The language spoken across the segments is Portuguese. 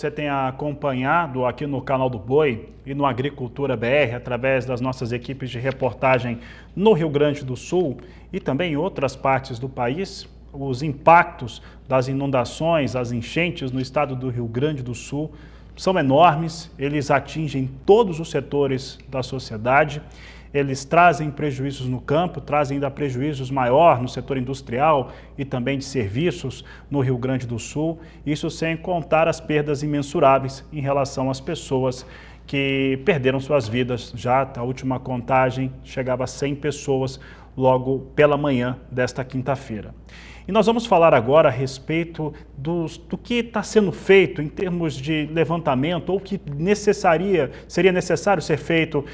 você tem acompanhado aqui no canal do Boi e no Agricultura BR, através das nossas equipes de reportagem no Rio Grande do Sul e também em outras partes do país, os impactos das inundações, as enchentes no estado do Rio Grande do Sul são enormes, eles atingem todos os setores da sociedade. Eles trazem prejuízos no campo, trazem ainda prejuízos maior no setor industrial e também de serviços no Rio Grande do Sul, isso sem contar as perdas imensuráveis em relação às pessoas que perderam suas vidas. Já a última contagem chegava a 100 pessoas logo pela manhã desta quinta-feira. E nós vamos falar agora a respeito do que está sendo feito em termos de levantamento, ou que seria necessário ser feito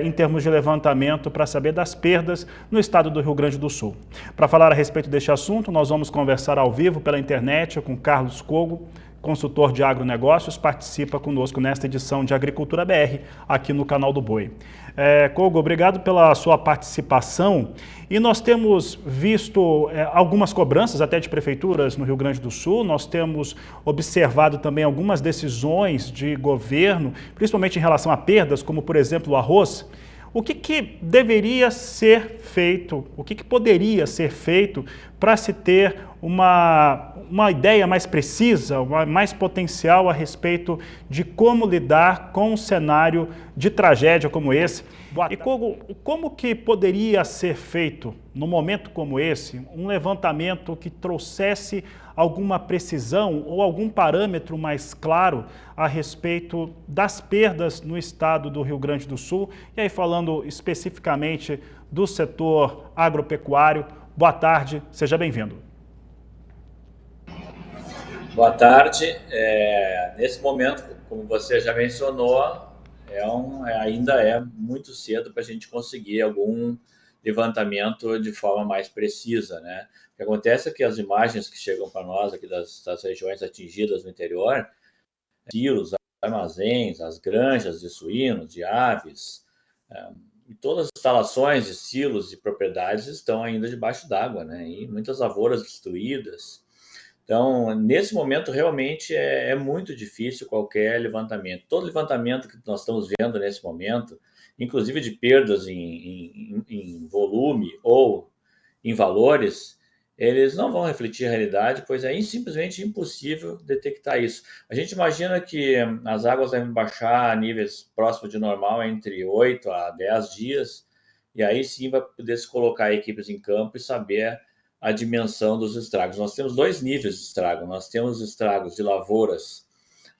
em termos de levantamento para saber das perdas no estado do Rio Grande do Sul. Para falar a respeito deste assunto, nós vamos conversar ao vivo pela internet com Carlos Cogo, consultor de agronegócios, participa conosco nesta edição de Agricultura BR, aqui no canal do Boi. Cogo, obrigado pela sua participação. E nós temos visto algumas cobranças até de prefeituras no Rio Grande do Sul, nós temos observado também algumas decisões de governo, principalmente em relação a perdas, como por exemplo o arroz. O que deveria ser feito, o que poderia ser feito para se ter uma ideia mais precisa, mais potencial a respeito de como lidar com um cenário de tragédia como esse? E como que poderia ser feito, num momento como esse, um levantamento que trouxesse alguma precisão ou algum parâmetro mais claro a respeito das perdas no estado do Rio Grande do Sul? E aí falando especificamente do setor agropecuário. Boa tarde, seja bem-vindo. Boa tarde. Nesse momento, como você já mencionou, ainda é muito cedo para a gente conseguir algum levantamento de forma mais precisa, né? O que acontece é que as imagens que chegam para nós aqui das regiões atingidas no interior, silos, armazéns, as granjas de suínos, de aves, e todas as instalações de silos e propriedades estão ainda debaixo d'água, né? E muitas lavouras destruídas. Então, nesse momento, realmente é muito difícil qualquer levantamento. Todo levantamento que nós estamos vendo nesse momento, inclusive de perdas em volume ou em valores, eles não vão refletir a realidade, pois é simplesmente impossível detectar isso. A gente imagina que as águas devem baixar a níveis próximos de normal entre 8 a 10 dias, e aí sim vai poder se colocar equipes em campo e saber a dimensão dos estragos. Nós temos dois níveis de estrago. Nós temos estragos de lavouras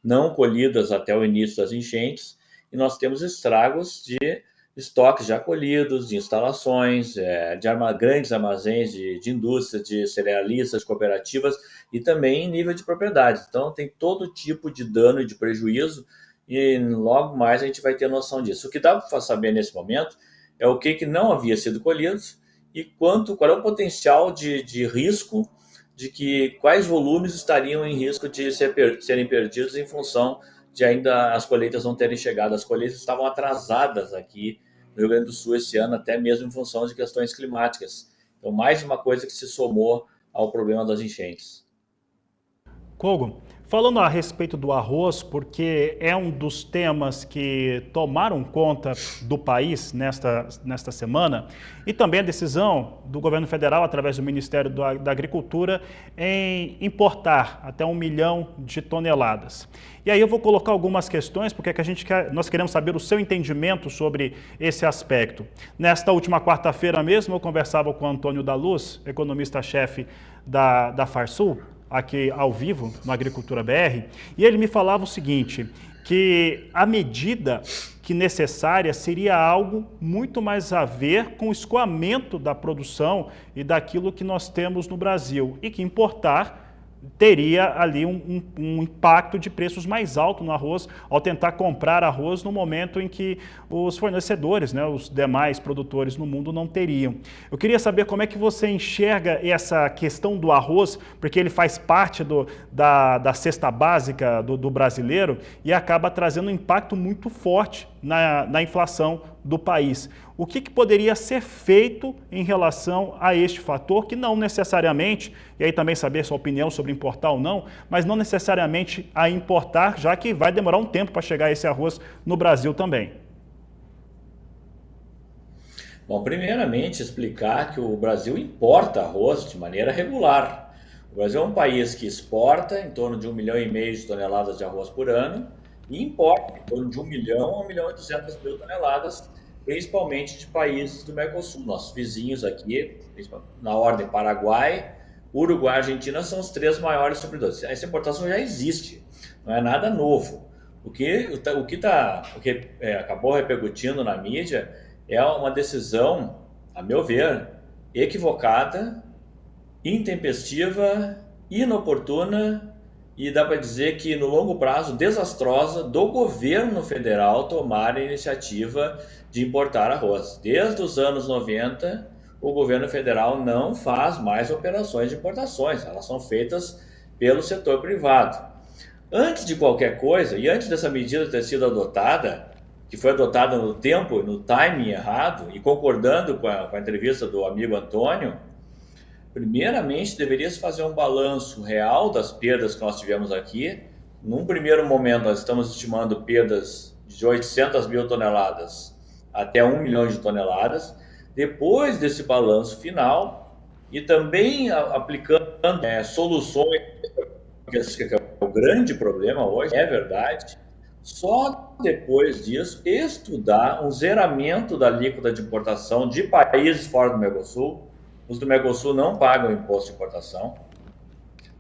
não colhidas até o início das enchentes, e nós temos estragos de estoques já colhidos, de instalações, de grandes armazéns de indústrias, de cerealistas, cooperativas e também em nível de propriedades. Então, tem todo tipo de dano e de prejuízo, e logo mais a gente vai ter noção disso. O que dá para saber nesse momento é o que não havia sido colhido e qual é o potencial de risco, quais volumes estariam em risco de serem perdidos em função de ainda as colheitas não terem chegado. As colheitas estavam atrasadas aqui no Rio Grande do Sul esse ano, até mesmo em função de questões climáticas. Então, mais uma coisa que se somou ao problema das enchentes. Cogo, falando a respeito do arroz, porque é um dos temas que tomaram conta do país nesta semana, e também a decisão do governo federal, através do Ministério da Agricultura, em importar até 1 milhão de toneladas. E aí eu vou colocar algumas questões, porque nós queremos saber o seu entendimento sobre esse aspecto. Nesta última quarta-feira mesmo, eu conversava com o Antônio da Luz, economista-chefe da Farsul, aqui ao vivo, no Agricultura BR, e ele me falava o seguinte, que a medida que necessária seria algo muito mais a ver com o escoamento da produção e daquilo que nós temos no Brasil, e que importar teria ali um impacto de preços mais alto no arroz, ao tentar comprar arroz no momento em que os fornecedores, né, os demais produtores no mundo não teriam. Eu queria saber como é que você enxerga essa questão do arroz, porque ele faz parte da cesta básica do brasileiro e acaba trazendo um impacto muito forte na inflação do país. O que poderia ser feito em relação a este fator, que não necessariamente, e aí também saber sua opinião sobre importar ou não, mas não necessariamente a importar, já que vai demorar um tempo para chegar esse arroz no Brasil também. Bom, primeiramente explicar que o Brasil importa arroz de maneira regular. O Brasil é um país que exporta em torno de 1,5 milhão de toneladas de arroz por ano e importa em torno de 1 milhão a 1,2 milhão toneladas, principalmente de países do Mercosul. Nossos vizinhos aqui, na ordem Paraguai, Uruguai e Argentina, são os 3 maiores supridores. Essa importação já existe, não é nada novo. O que acabou repercutindo na mídia é uma decisão, a meu ver, equivocada, intempestiva, inoportuna e dá para dizer que no longo prazo desastrosa do governo federal tomar a iniciativa de importar arroz. Desde os anos 90, o governo federal não faz mais operações de importações, elas são feitas pelo setor privado. Antes de qualquer coisa, e antes dessa medida ter sido adotada, que foi adotada no tempo, no timing errado, e concordando com a entrevista do amigo Antônio, primeiramente deveria-se fazer um balanço real das perdas que nós tivemos aqui. Num primeiro momento, nós estamos estimando perdas de 800 mil toneladas até 1 milhão de toneladas. Depois desse balanço final, e também aplicando soluções, que é o grande problema hoje, é verdade, só depois disso estudar um zeramento da alíquota de importação de países fora do Mercosul. Os do Mercosul não pagam imposto de importação,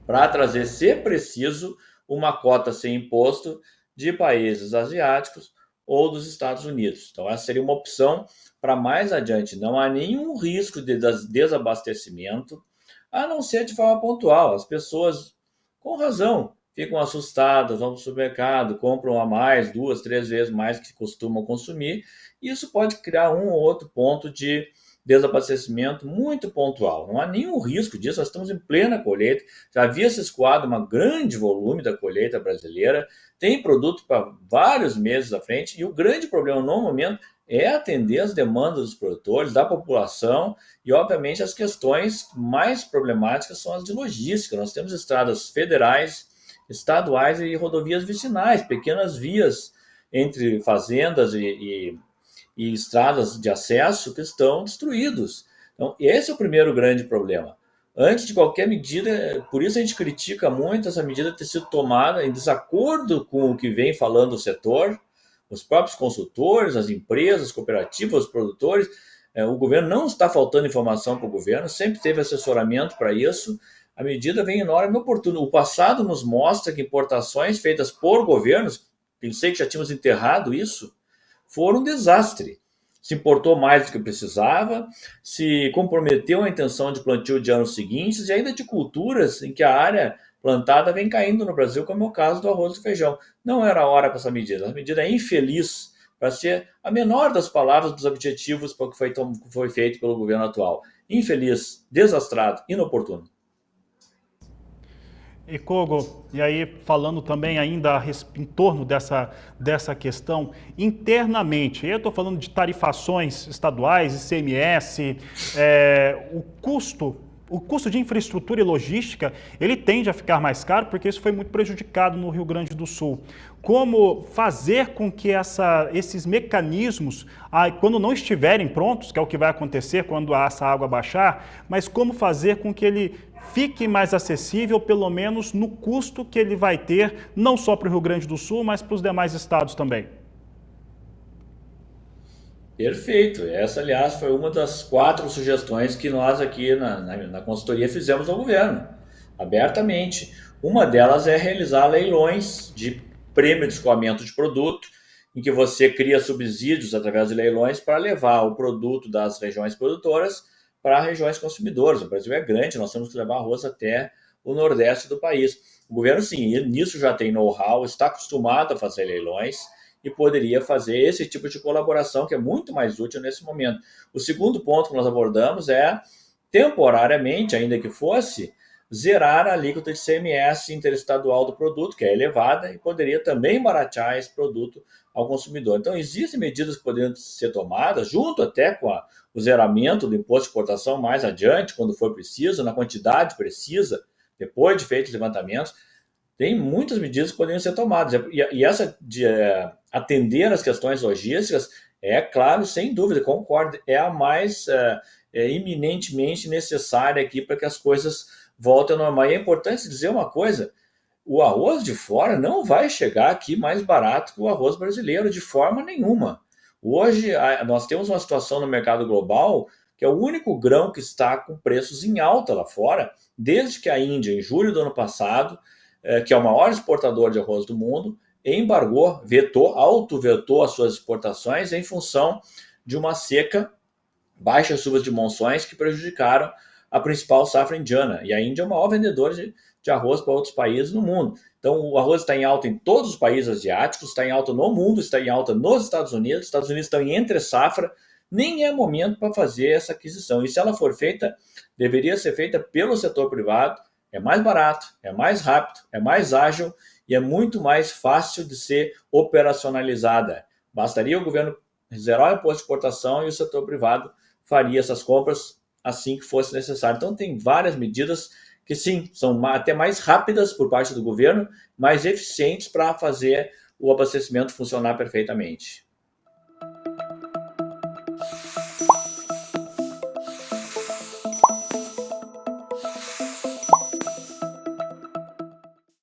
para trazer, se preciso, uma cota sem imposto de países asiáticos ou dos Estados Unidos. Então, essa seria uma opção para mais adiante. Não há nenhum risco de desabastecimento, a não ser de forma pontual. As pessoas, com razão, ficam assustadas, vão para o supermercado, compram a mais, 2, 3 vezes mais que costumam consumir, e isso pode criar um ou outro ponto de desabastecimento muito pontual. Não há nenhum risco disso, nós estamos em plena colheita, já havia se escoado um grande volume da colheita brasileira, tem produto para vários meses à frente, e o grande problema no momento é atender as demandas dos produtores, da população, e obviamente as questões mais problemáticas são as de logística. Nós temos estradas federais, estaduais e rodovias vicinais, pequenas vias entre fazendas e estradas de acesso que estão destruídos. Então, esse é o primeiro grande problema. Antes de qualquer medida, por isso a gente critica muito essa medida ter sido tomada em desacordo com o que vem falando o setor, os próprios consultores, as empresas, as cooperativas, os produtores. O governo não está faltando informação para o governo, sempre teve assessoramento para isso. A medida vem em hora inoportuna. O passado nos mostra que importações feitas por governos, pensei que já tínhamos enterrado isso, foram um desastre. Se importou mais do que precisava, se comprometeu a intenção de plantio de anos seguintes e ainda de culturas em que a área plantada vem caindo no Brasil, como é o caso do arroz e do feijão. Não era a hora para essa medida. A medida é infeliz, para ser a menor das palavras dos objetivos para o que foi feito pelo governo atual. Infeliz, desastrado, inoportuno. E Kogo, e aí falando também ainda em torno dessa questão, internamente, eu estou falando de tarifações estaduais, ICMS, o custo de infraestrutura e logística, ele tende a ficar mais caro porque isso foi muito prejudicado no Rio Grande do Sul. Como fazer com que esses mecanismos, quando não estiverem prontos, que é o que vai acontecer quando essa água baixar, mas como fazer com que ele fique mais acessível, pelo menos no custo que ele vai ter, não só para o Rio Grande do Sul, mas para os demais estados também? Perfeito. Essa, aliás, foi uma das 4 sugestões que nós aqui na consultoria fizemos ao governo, abertamente. Uma delas é realizar leilões de prêmio de escoamento de produto, em que você cria subsídios através de leilões para levar o produto das regiões produtoras para regiões consumidoras. O Brasil é grande, nós temos que levar arroz até o nordeste do país. O governo, sim, nisso já tem know-how, está acostumado a fazer leilões e poderia fazer esse tipo de colaboração que é muito mais útil nesse momento. O segundo ponto que nós abordamos é, temporariamente, ainda que fosse, zerar a alíquota de CMS interestadual do produto, que é elevada, e poderia também baratear esse produto ao consumidor. Então, existem medidas que poderiam ser tomadas, junto até com o zeramento do imposto de exportação mais adiante, quando for preciso, na quantidade precisa, depois de feitos levantamentos. Tem muitas medidas que poderiam ser tomadas. E essa de atender as questões logísticas, é claro, sem dúvida, concordo, é a mais iminentemente necessária aqui para que as coisas voltem ao normal. E é importante dizer uma coisa: o arroz de fora não vai chegar aqui mais barato que o arroz brasileiro, de forma nenhuma. Hoje, nós temos uma situação no mercado global que é o único grão que está com preços em alta lá fora, desde que a Índia, em julho do ano passado, que é o maior exportador de arroz do mundo, embargou, auto-vetou as suas exportações em função de uma seca, baixas chuvas de monções que prejudicaram a principal safra indiana. E a Índia é o maior vendedor de arroz para outros países no mundo. Então, o arroz está em alta em todos os países asiáticos, está em alta no mundo, está em alta nos Estados Unidos. Os Estados Unidos estão em entre safra. Nem é momento para fazer essa aquisição. E se ela for feita, deveria ser feita pelo setor privado. É mais barato, é mais rápido, é mais ágil e é muito mais fácil de ser operacionalizada. Bastaria o governo zerar o imposto de exportação e o setor privado faria essas compras assim que fosse necessário. Então, tem várias medidas que, sim, são até mais rápidas por parte do governo, mais eficientes para fazer o abastecimento funcionar perfeitamente.